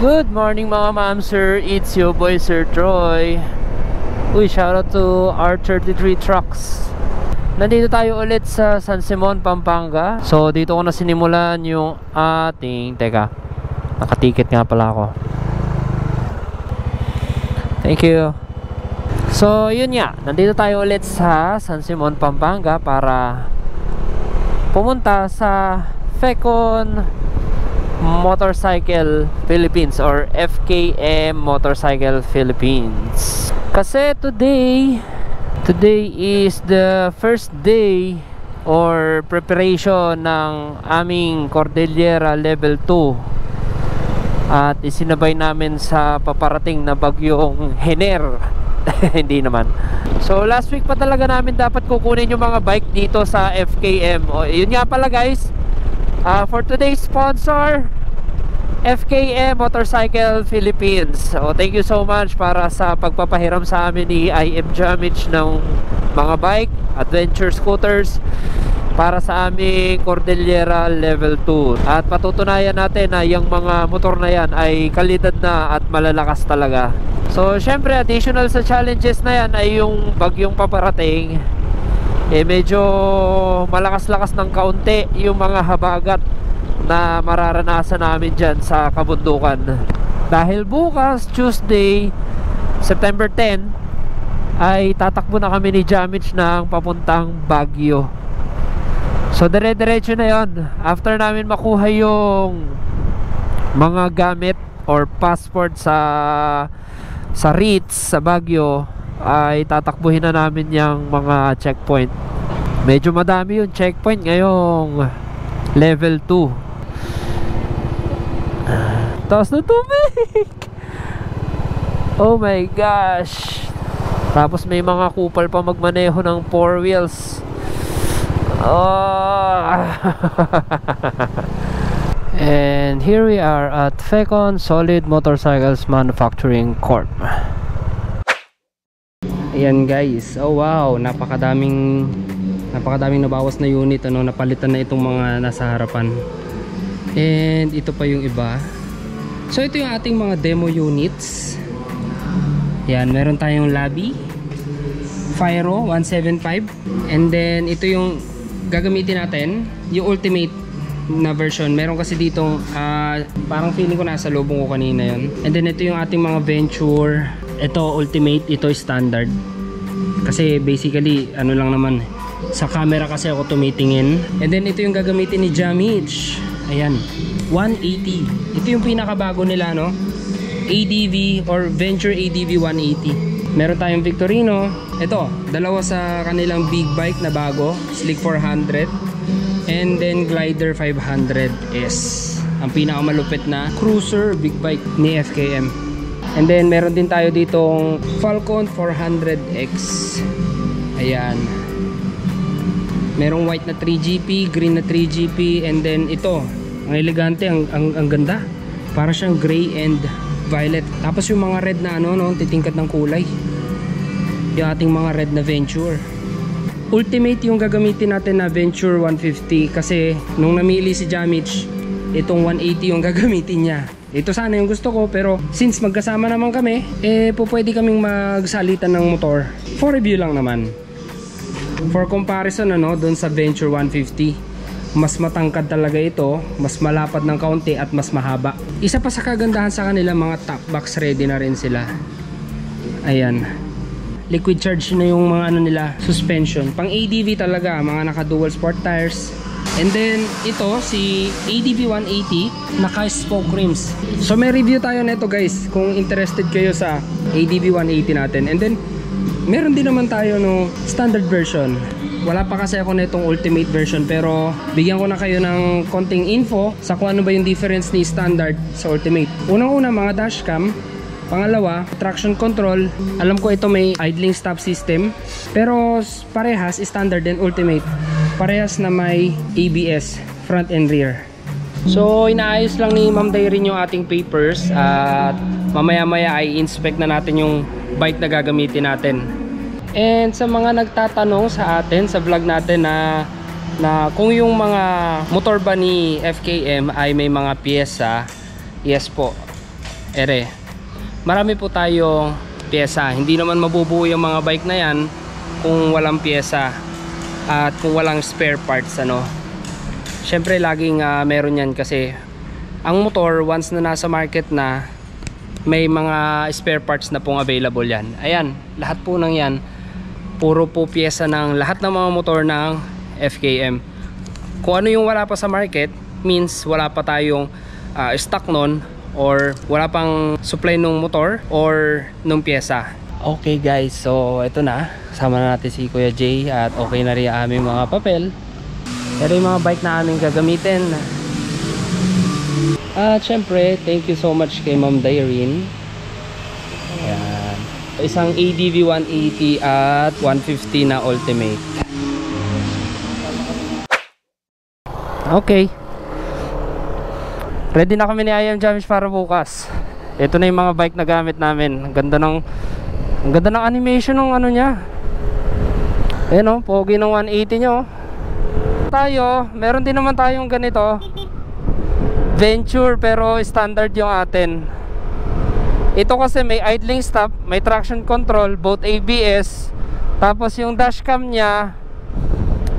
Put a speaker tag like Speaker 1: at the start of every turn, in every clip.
Speaker 1: Good morning mga ma'am sir, it's your boy Sir Troy. Uy, shoutout to R33 Trucks. Nandito tayo ulit sa San Simon, Pampanga. So dito ko na sinimulan yung ating, teka, nakaticket nga pala ako. Thank you. So yun nga, nandito tayo ulit sa San Simon, Pampanga para pumunta sa Fecon Motorcycle Philippines or FKM Motorcycle Philippines. Kasi today is the first day or preparation ng aming Cordillera Level 2 at isinabay namin sa paparating na bagyong Hener. Hindi naman. So last week pa talaga namin dapat kukunin yung mga bike dito sa FKM. O, yun nga pala guys, for today's sponsor, FKM Motorcycle Philippines. So thank you so much para sa pagpapahiram sa amin ni IM Jamich ng mga bike, adventure scooters para sa aming Cordillera Level 2. At patutunayan natin na yung mga motor na yan ay kalidad na at malalakas talaga. So syempre additional sa challenges na yan ay yung bagyong paparating. Medyo malakas-lakas ng kaunti yung mga habagat na mararanasan namin dyan sa kabundukan. Dahil bukas, Tuesday, September 10, ay tatakbo na kami ni Jamich ng papuntang Baguio. So dire-diretso na yon. After namin makuha yung mga gamit or passport sa Ritz sa Baguio, ay tatakbuhin na namin yung mga checkpoint. Medyo madami yung checkpoint ngayong level 2. Taas na tubig. Oh my gosh. Tapos may mga kupal pa magmaneho ng 4 wheels. And here we are at Fecon Solid Motorcycles Manufacturing Corp. Ayan guys, oh wow, napakadaming nabawas na unit, napalitan na itong mga nasa harapan. And ito pa yung iba. So ito yung ating mga demo units. Yan, meron tayong Labi Fyro 175. And then ito yung gagamitin natin, yung ultimate na version. Meron kasi ditong parang feeling ko nasa lubong ko kanina yon. And then ito yung ating mga Venture. Ito ultimate, ito standard. Kasi basically ano lang naman, sa camera kasi ako tumitingin. And then ito yung gagamitin ni Jamich. Ayan, 180. Ito yung pinakabago nila, no? ADV or Venture ADV 180. Meron tayong Victorino. Ito, dalawa sa kanilang big bike na bago, Slick 400. And then Glider 500S, ang pinakamalupit na cruiser big bike ni FKM. And then meron din tayo ditong Falcon 400X. Ayan, merong white na 3GP, green na 3GP. And then ito, ang elegante, ang ganda, para siyang gray and violet. Tapos yung mga red na titingkad ng kulay, yung ating mga red na Venture. Ultimate yung gagamitin natin na Venture 150. Kasi nung namili si Jamich, itong 180 yung gagamitin niya. Ito sana yung gusto ko, pero since magkasama naman kami, pwede kaming magsalitan ng motor. For review lang naman. For comparison doon sa Venture 150, mas matangkad talaga ito, mas malapad ng kaunti at mas mahaba. Isa pa sa kagandahan sa kanila, mga top box ready na rin sila. Ayan, liquid charge na yung mga nila, suspension. Pang ADV talaga, mga naka dual sport tires. And then ito si ADV 180, naka spoke rims. So may review tayo nito guys, kung interested kayo sa ADV 180 natin. And then meron din naman tayo standard version. Wala pa kasi ako nitong ultimate version, pero bigyan ko na kayo ng konting info sa kung ano ba yung difference ni standard sa ultimate. Unang-una, mga dashcam. Pangalawa, traction control. Alam ko ito may idling stop system, pero parehas standard and ultimate. Parehas na may ABS front and rear. So inaayos lang ni Ma'am Dairin yung ating papers, at mamaya-maya ay inspect na natin yung bike na gagamitin natin. And sa mga nagtatanong sa atin sa vlog natin na kung yung mga motor ba ni FKM ay may mga piyesa, yes po. ere, marami po tayong pyesa. Hindi naman mabubuo yung mga bike na yan kung walang pyesa at kung walang spare parts, ano. Syempre laging meron yan kasi ang motor once na nasa market na, may mga spare parts na pong available yan. Ayan, lahat po ng yan puro po pyesa ng lahat ng mga motor ng FKM. Kung ano yung wala pa sa market means wala pa tayong stock nun, or wala pang supply nung motor or nung pyesa. Okay guys, so ito na, kasama na natin si Kuya Jay at okay na rin ang aming mga papel. Pero yung mga bike na aming gagamitin. At syempre, thank you so much kay Ma'am Daireen. Ayan. Isang ADV 180 at 150 na Ultimate. Okay. Ready na kami ni IM James para bukas. Ito na yung mga bike na gamit namin. Ang ganda ng animation ng ano niya. Ayan o, pogi ng 180 nyo. Tayo, meron din naman tayong ganito. Venture, pero standard yung atin. Ito kasi may idling stop, may traction control, both ABS. Tapos yung dashcam niya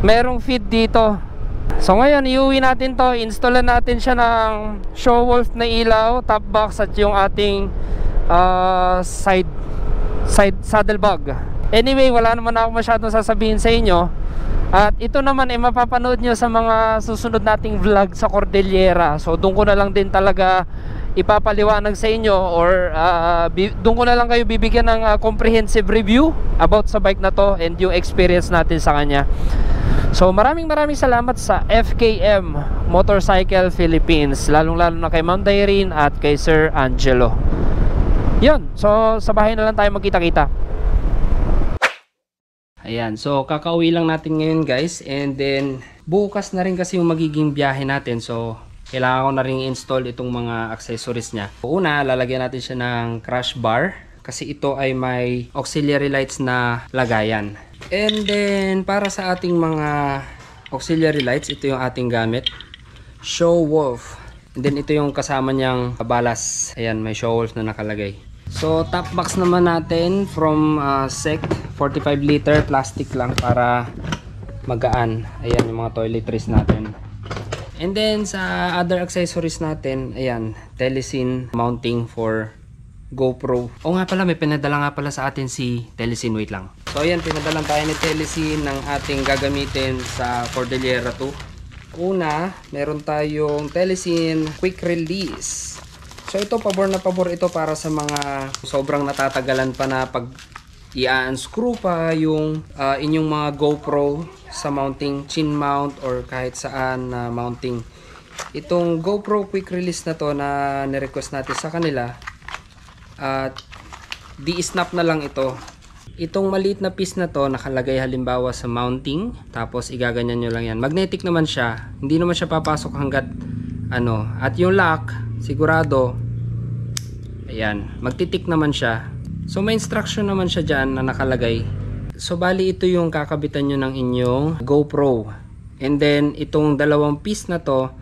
Speaker 1: merong feed dito. So ngayon iuwi natin to, installan natin siya ng Showwolf na ilaw, top box at yung ating side saddle bag. Anyway, wala naman ako masyadong sasabihin sa inyo. At ito naman ay mapapanood nyo sa mga susunod nating vlog sa Cordillera. So doon ko na lang din talaga ipapaliwanag sa inyo, or doon ko na lang kayo bibigyan ng comprehensive review about sa bike na to and yung experience natin sa kanya. So maraming salamat sa FKM Motorcycle Philippines, lalong lalo na kay Ma'am Daireen at kay Sir Angelo. Yun, so sa bahay na lang tayo magkita-kita. Ayan, so kakauwi lang natin ngayon guys, and then bukas na rin kasi yung magiging biyahe natin. So kailangan ko na rin install itong mga accessories niya. Una, lalagyan natin siya ng crash bar kasi ito ay may auxiliary lights na lagayan. And then para sa ating mga auxiliary lights, ito yung ating gamit, Showwolf. And then ito yung kasama niyang balas. Ayan, may Showwolf na nakalagay. So top box naman natin from SEC, 45 liter, plastic lang para magaan. Ayan yung mga toiletries natin. And then sa other accessories natin, ayan, Telesin mounting for GoPro. O nga pala, may pinadala nga pala sa atin si Telesin, wait lang. So ayan, pinadala tayo ni Telesin ng ating gagamitin sa Cordillera 2. Una, meron tayong Telesin quick release. So ito, pabor na pabor ito para sa mga sobrang natatagalan pa na pag i-unscrew pa yung inyong mga GoPro sa mounting, chin mount or kahit saan na mounting. Itong GoPro quick release na to na nirequest natin sa kanila, at di-snap na lang ito. Itong maliit na piece na to nakalagay halimbawa sa mounting, tapos igaganyan nyo lang yan. Magnetic naman siya, hindi naman siya papasok hanggat ano. At yung lock, sigurado, ayan, magtitik naman siya. So may instruction naman siya dyan na nakalagay. So bali ito yung kakabitan nyo ng inyong GoPro. And then itong dalawang piece na to,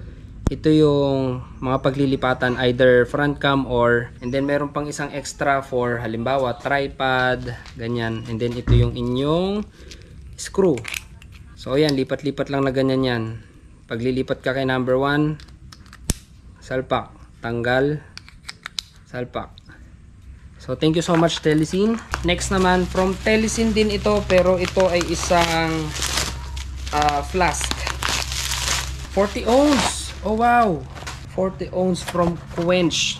Speaker 1: ito yung mga paglilipatan, either front cam or, and then meron pang isang extra for halimbawa tripod, ganyan. And then ito yung inyong screw. So ayan, lipat-lipat lang na ganyan yan. Paglilipat ka kay number 1, salpak, tanggal, salpak. So thank you so much Telesin. Next naman from Telesin din ito, pero ito ay isang flask, 40 ohms. Oh wow, 40 ohms from Quench.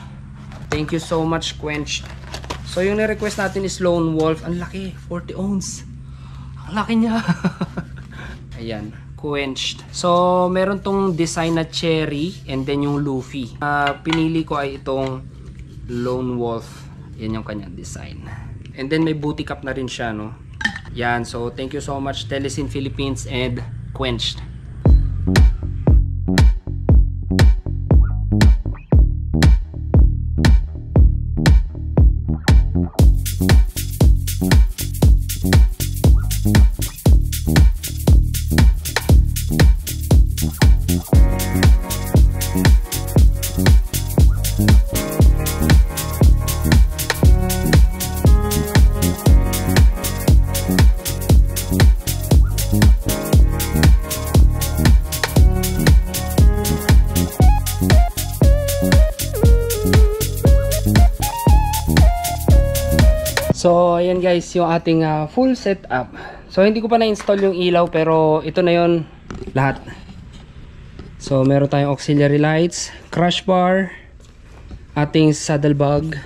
Speaker 1: Thank you so much Quench. So yung ni-request natin is Lone Wolf. Ang laki, 40 ohms. Ang laki niya. Ayan, Quenched. So meron tong design na cherry and then yung Luffy. Pinili ko ay itong Lone Wolf. Yan yung kanyang design. And then may booty cap na rin siya, no? Yan, so thank you so much Telesin Philippines and Quenched. ayan guys yung ating full setup. So hindi ko pa na-install yung ilaw pero ito na yon lahat. So meron tayong auxiliary lights, crash bar, ating saddlebag,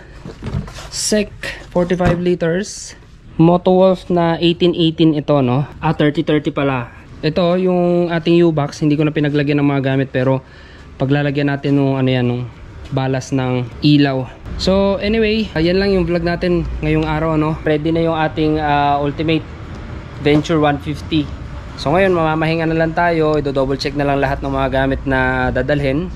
Speaker 1: SEC 45 liters, Motowolf na 1818 ito, no? 3030 pala. Ito yung ating U-box, hindi ko na pinaglagyan ng mga gamit pero paglalagyan natin nung ano yan, nung balas ng ilaw. So anyway, yan lang yung vlog natin ngayong araw, no? Ready na yung ating Ultimate Venture 150. So ngayon mamamahinga na lang tayo, i-double check na lang lahat ng mga gamit na dadalhin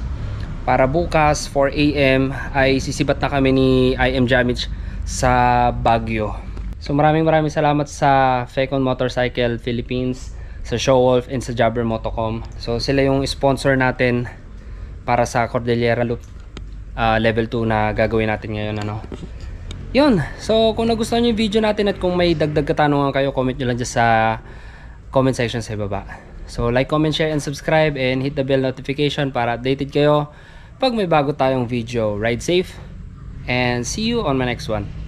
Speaker 1: para bukas 4 AM ay sisibat na kami ni IM Jamich sa Baguio. So maraming salamat sa Fecon Motorcycle Philippines, sa Showwolf and sa Jabber Motocom. So sila yung sponsor natin para sa Cordillera Loop level 2 na gagawin natin ngayon, ano. Yun, so kung nagustuhan nyo yung video natin at kung may dagdag katanungan kayo, comment nyo lang dyan sa comment section sa baba. So like, comment, share and subscribe and hit the bell notification para updated kayo pag may bago tayong video. Ride safe and see you on my next one.